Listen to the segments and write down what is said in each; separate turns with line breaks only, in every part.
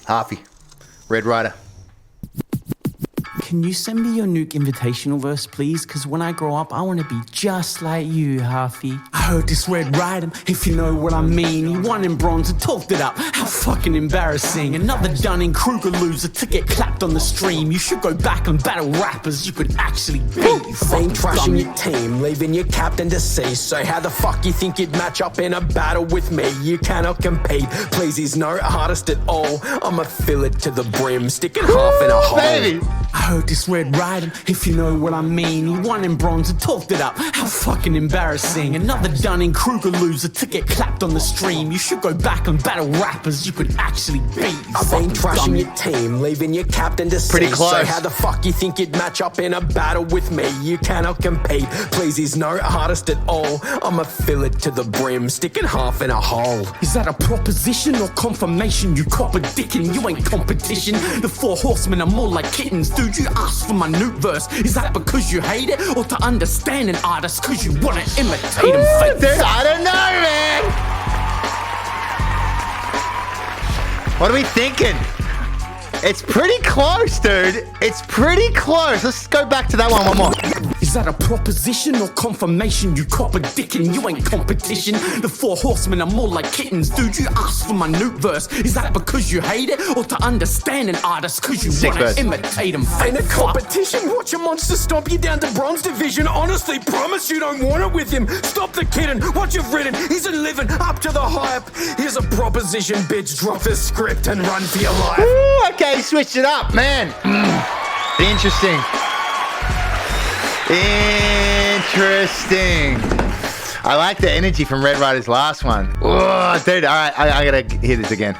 Harvey, Red Rider.
Can you send me your nuke invitational verse, please? Because when I grow up, I want to be just like you, Harvey. I heard this Red Rider, if you know what I mean. He won in bronze and talked it up. How fucking embarrassing. Another Dunning-Kruger loser to get clapped on the stream. You should go back and battle rappers you could actually beat.
Ain't trashing your team, leaving your captain deceased. So how the fuck you think you'd match up in a battle with me? You cannot compete. Please, he's no hardest at all. I'ma fill it to the brim, sticking half in a hole.
Baby.
I heard this Red Rider, if you know what I mean. He won in bronze and talked it up. How fucking embarrassing. Another Dunning-Kruger loser to get clapped on the stream. You should go back and battle rappers you could actually beat.
I've been trashing your team, leaving your captain deceased.
Pretty close.
So how the fuck you think you'd match up in a battle with me? You cannot compete. Please, he's no hardest at all. I'ma fill it to the brim, sticking half in a hole.
Is that a proposition or confirmation? You cop a dickin', you ain't competition. The four horsemen are more like kittens. Dude, you asked for my nuke verse. Is that because you hate it? Or to understand an artist cause you wanna imitate him? Fake
Dude, I don't know, man. What are we thinking? It's pretty close, dude. It's pretty close. Let's go back to that one more.
Is that a proposition or confirmation? You cop a dickin', you ain't competition. The four horsemen are more like kittens. Dude, you asked for my nuke verse. Is that because you hate it? Or to understand an artist cause you
Sick
wanna
verse.
imitate him?
Ain't a competition, watch a monster stomp you down to bronze division. Honestly, promise you don't want it with him. Stop the kidding, what you've written isn't living up to the hype. Here's a proposition, bitch, drop the script and run for your life.
Ooh, okay, switch it up, man. Interesting. Interesting. I like the energy from Red Rider's last one. Oh, dude, all right, I gotta hear this again.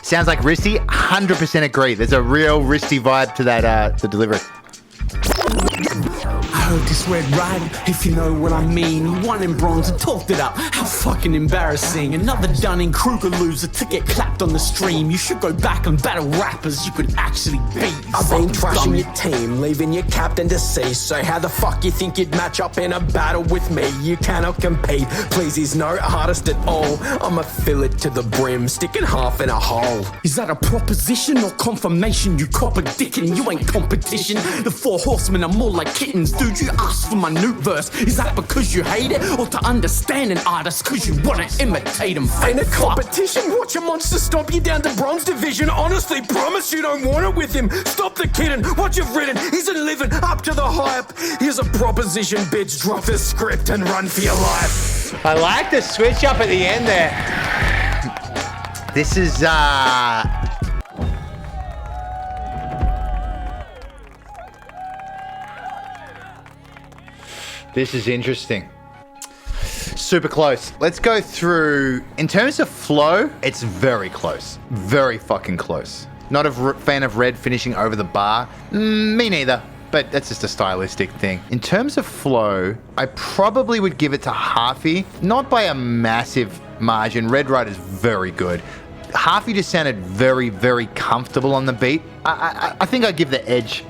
Sounds like Risty, 100% agree. There's a real Risty vibe to that, the delivery.
I heard this Red Rider, if you know what I mean. He won in bronze and talked it up. How fucking embarrassing. Another Dunning-Kruger loser to get clapped on the stream. You should go back and battle rappers you could actually beat.
I've been trashing your team, leaving your captain deceased. So how the fuck you think you'd match up in a battle with me? You cannot compete. Please, he's no hardest at all. I'ma fill it to the brim, sticking half in a hole.
Is that a proposition or confirmation? You cop a dickin', you ain't competition. The four horsemen are more like kittens. Dude, you asked for my nuke verse. Is that because you hate it? Or to understand an artist cause you wanna imitate him?
Ain't a competition, watch a monster stomp you down to bronze division. Honestly, promise you don't want it with him. Stop the kidding, what you've written isn't living up to the hype. Here's a proposition, bitch, drop the script and run for your life.
I like the switch up at the end there. This is, this is interesting. Super close. Let's go through, in terms of flow, it's very close. Very fucking close. Not a fan of Red finishing over the bar. Me neither, but that's just a stylistic thing. In terms of flow, I probably would give it to Harvey, not by a massive margin. Red Rider's very good. Harvey just sounded very, very comfortable on the beat. I think I'd give the edge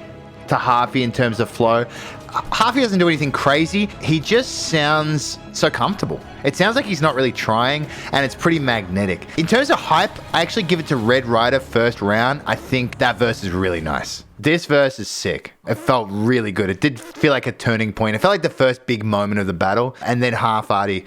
to Harvey in terms of flow. Harvey doesn't do anything crazy. He just sounds so comfortable. It sounds like he's not really trying, and it's pretty magnetic. In terms of hype, I actually give it to Red Rider first round. I think that verse is really nice. This verse is sick. It felt really good. It did feel like a turning point. It felt like the first big moment of the battle, and then half-arty.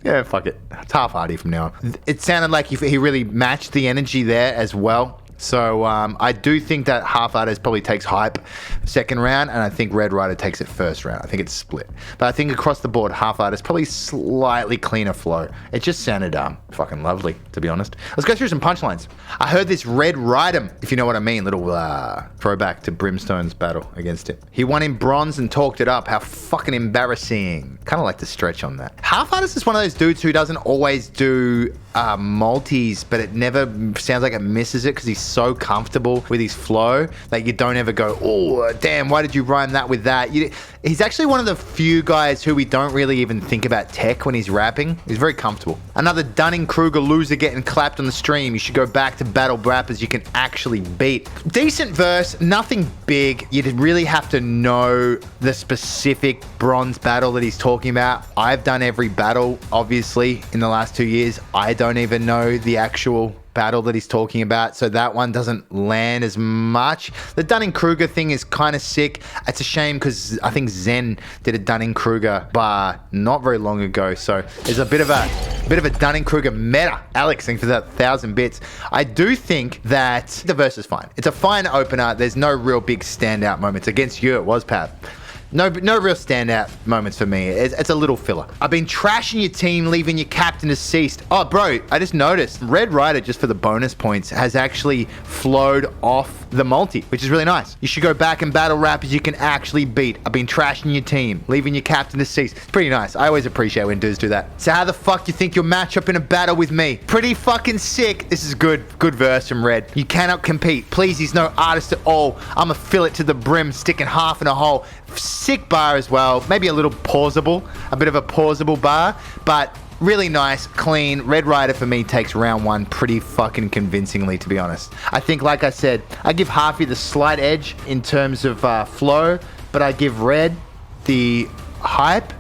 Yeah, fuck it. It's half-arty from now on. It sounded like he really matched the energy there as well. So I do think that Half Artist probably takes hype second round, and I think Red Rider takes it first round. I think it's split. But I think across the board, Half Artist probably slightly cleaner flow. It just sounded fucking lovely, to be honest. Let's go through some punchlines. I heard this Red Rider, if you know what I mean, little throwback to Brimstone's battle against it. He won in bronze and talked it up. How fucking embarrassing. Kind of like to stretch on that. Half Artist is one of those dudes who doesn't always do multis, but it never sounds like it misses it because he's so comfortable with his flow that you don't ever go, oh damn, why did you rhyme that with that? He's actually one of the few guys who we don't really even think about tech when he's rapping. He's very comfortable. Another Dunning-Kruger loser getting clapped on the stream. You should go back to battle rappers you can actually beat. Decent verse, nothing big. You'd really have to know the specific bronze battle that he's talking about. I've done every battle, obviously, in the last 2 years. I don't even know the actual battle that he's talking about, so that one doesn't land as much. The Dunning-Kruger thing is kind of sick. It's a shame because I think Zen did a Dunning-Kruger bar not very long ago, so there's a bit of a Dunning-Kruger meta. Alex, thanks for that 1,000 bits. I do think that the verse is fine. It's a fine opener. There's no real big standout moments. Against you, it was, Pat. No real standout moments for me. It's a little filler. I've been trashing your team, leaving your captain deceased. Oh, bro, I just noticed Red Rider, just for the bonus points, has actually flowed off the multi, which is really nice. You should go back and battle rappers you can actually beat. I've been trashing your team, leaving your captain deceased. It's pretty nice. I always appreciate when dudes do that. So how the fuck you think you'll match up in a battle with me? Pretty fucking sick. This is good verse from Red. You cannot compete. Please, he's no artist at all. I'ma fill it to the brim, sticking half in a hole. Sick bar as well. Maybe a little pausable, a bit of a pausable bar, but really nice, clean. Red Rider for me takes round one pretty fucking convincingly, to be honest. I think, like I said, I give Harvey the slight edge in terms of flow, but I give Red the hype,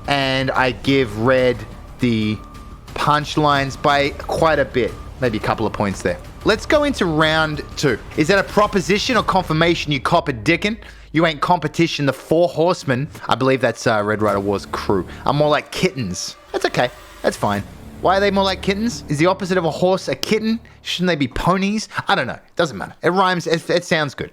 and I give Red the punchlines by quite a bit. Maybe a couple of points there. Let's go into round two. Is that a proposition or confirmation you cop a dickin'? You ain't competition. The Four Horsemen, I believe that's Red Rider War's crew, are more like kittens. That's okay. That's fine. Why are they more like kittens? Is the opposite of a horse a kitten? Shouldn't they be ponies? I don't know. Doesn't matter. It rhymes. It sounds good.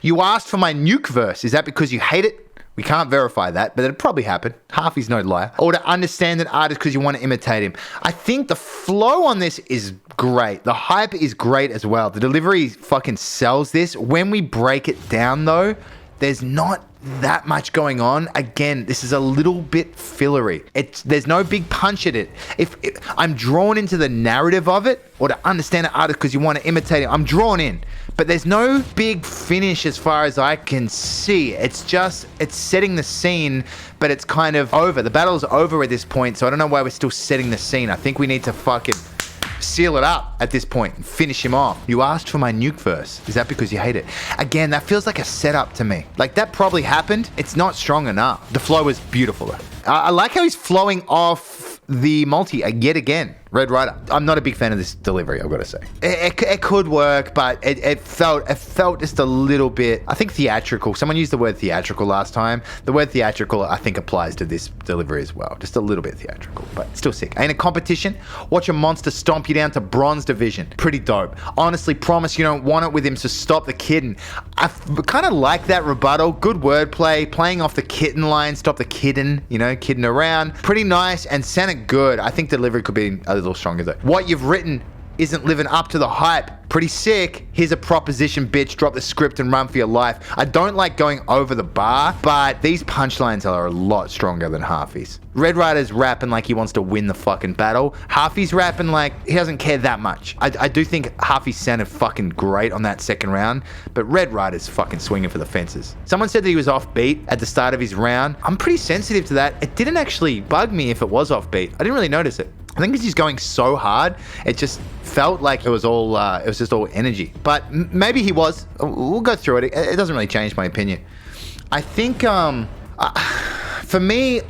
You asked for my nuke verse. Is that because you hate it? We can't verify that, but it'd probably happen. Harvey's no liar. Or to understand an artist because you want to imitate him. I think the flow on this is great. The hype is great as well. The delivery fucking sells this. When we break it down, though, there's not that much going on. Again, this is a little bit fillery. There's no big punch at it. If I'm drawn into the narrative of it, or to understand an artist because you want to imitate it, I'm drawn in. But there's no big finish as far as I can see. It's setting the scene, but it's kind of over. The battle's over at this point, so I don't know why we're still setting the scene. I think we need to fucking seal it up at this point and finish him off. You asked for my nuke verse. Is that because you hate it? Again, that feels like a setup to me. Like, that probably happened. It's not strong enough. The flow is beautiful though. I like how he's flowing off the multi yet again. Red Rider. I'm not a big fan of this delivery, I've got to say. It could work, but it felt just a little bit, I think, theatrical. Someone used the word theatrical last time. The word theatrical, I think, applies to this delivery as well. Just a little bit theatrical, but still sick. Ain't a competition. Watch a monster stomp you down to bronze division. Pretty dope. Honestly, promise you don't want it with him, so stop the kidding. I kind of like that rebuttal. Good wordplay. Playing off the kitten line. Stop the kidding, kidding around. Pretty nice and sounded good. I think delivery could be a little stronger though. What you've written isn't living up to the hype. Pretty sick. Here's a proposition, bitch. Drop the script and run for your life. I don't like going over the bar, but these punchlines are a lot stronger than Harvey's. Red Rider's rapping like he wants to win the fucking battle. Harvey's rapping like he doesn't care that much. I do think Harvey sounded fucking great on that second round, but Red Rider's fucking swinging for the fences. Someone said that he was offbeat at the start of his round. I'm pretty sensitive to that. It didn't actually bug me if it was offbeat. I didn't really notice it. I think because he's going so hard, it just felt like it was just all energy. But maybe he was. We'll go through it. It doesn't really change my opinion. I think, for me,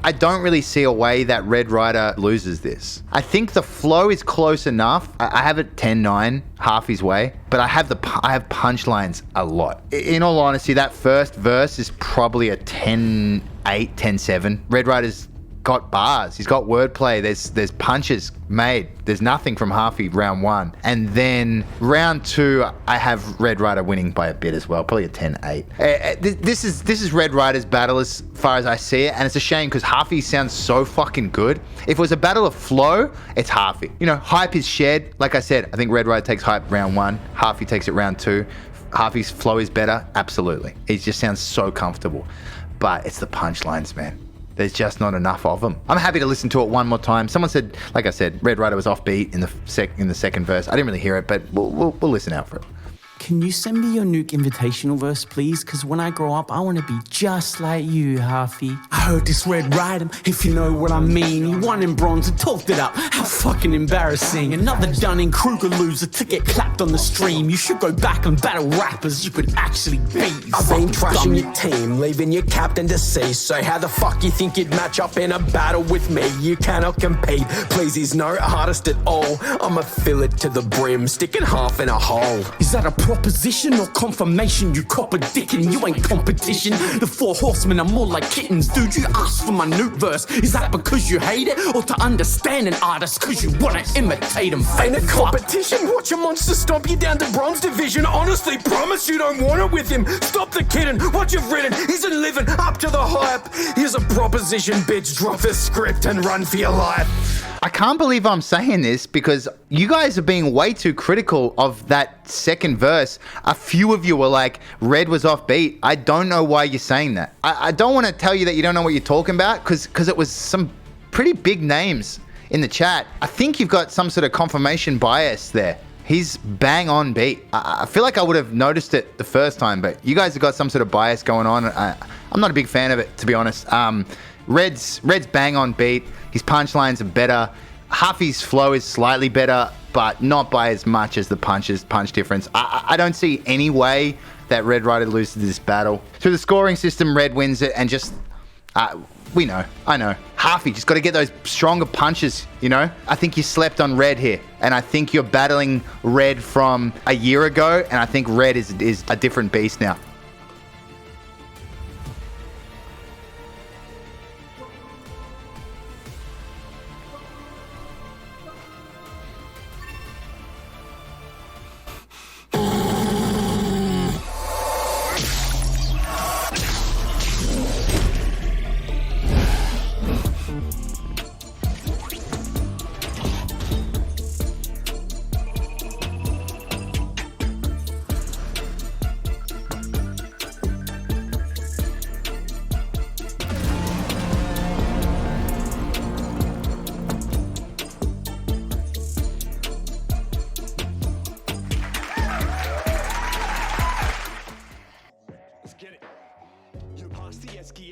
I don't really see a way that Red Rider loses this. I think the flow is close enough. I have it 10-9, half his way, but I have punchlines a lot. In all honesty, that first verse is probably a 10-8, 10-7. Red Rider's got bars. He's got wordplay. There's punches made. There's nothing from Harvey round one. And then round two, I have Red Rider winning by a bit as well. Probably a 10-8. This is Red Rider's battle as far as I see it. And it's a shame because Harvey sounds so fucking good. If it was a battle of flow, it's Harvey. Hype is shared. Like I said, I think Red Rider takes hype round one. Harvey takes it round two. Harvey's flow is better. Absolutely. He just sounds so comfortable. But it's the punchlines, man. There's just not enough of them. I'm happy to listen to it one more time. Someone said, like I said, Red Rider was offbeat in the second verse. I didn't really hear it, but we'll listen out for it.
Can you send me your nuke invitational verse, please? Cause when I grow up, I wanna be just like you, Harvey. I heard this Red Rider, if you know what I mean. He won in bronze and talked it up. How fucking embarrassing. Another Dunning-Kruger loser to get clapped on the stream. You should go back and battle rappers you could actually beat.
I've been trashing your team, leaving your captain deceased. So how the fuck you think you'd match up in a battle with me? You cannot compete. Please, he's no artist at all. I'ma fill it to the brim, sticking half in a hole.
Is that a proposition or confirmation? You cop a dick and you ain't competition. The four horsemen are more like kittens. Dude, you asked for my nuke verse. Is that because you hate it? Or to understand an artist cause you wanna imitate him?
Ain't a competition, watch a monster stomp you down to bronze division. Honestly, promise you don't want it with him. Stop the kidding, what you've written isn't living up to the hype. Here's a proposition, bitch, drop the script and run for your life.
I can't believe I'm saying this because you guys are being way too critical of that second verse. A few of you were like, Red was offbeat. I don't know why you're saying that. I don't want to tell you that you don't know what you're talking about because it was some pretty big names in the chat. I think you've got some sort of confirmation bias there. He's bang on beat. I feel like I would have noticed it the first time, but you guys have got some sort of bias going on. I'm not a big fan of it, to be honest. Red's bang on beat. His punchlines are better. Huffy's flow is slightly better, but not by as much as the punch difference. I don't see any way that Red Rider loses this battle. Through the scoring system, Red wins it, and just, we know, I know. Huffy, just got to get those stronger punches, you know? I think you slept on Red here, and I think you're battling Red from a year ago, and I think Red is a different beast now.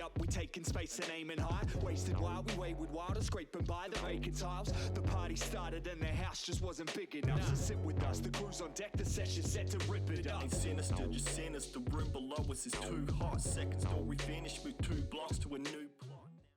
Up, we taking space and aiming high. Wasted while we wayward wild and scraping by the vacant tiles. The party started and their house just wasn't big enough. So sit with us, the crew's on deck, the session's set to rip it up.
Ain't sinister, just sinister. The room below us is too hot. Second story finished with 2 blocks to a new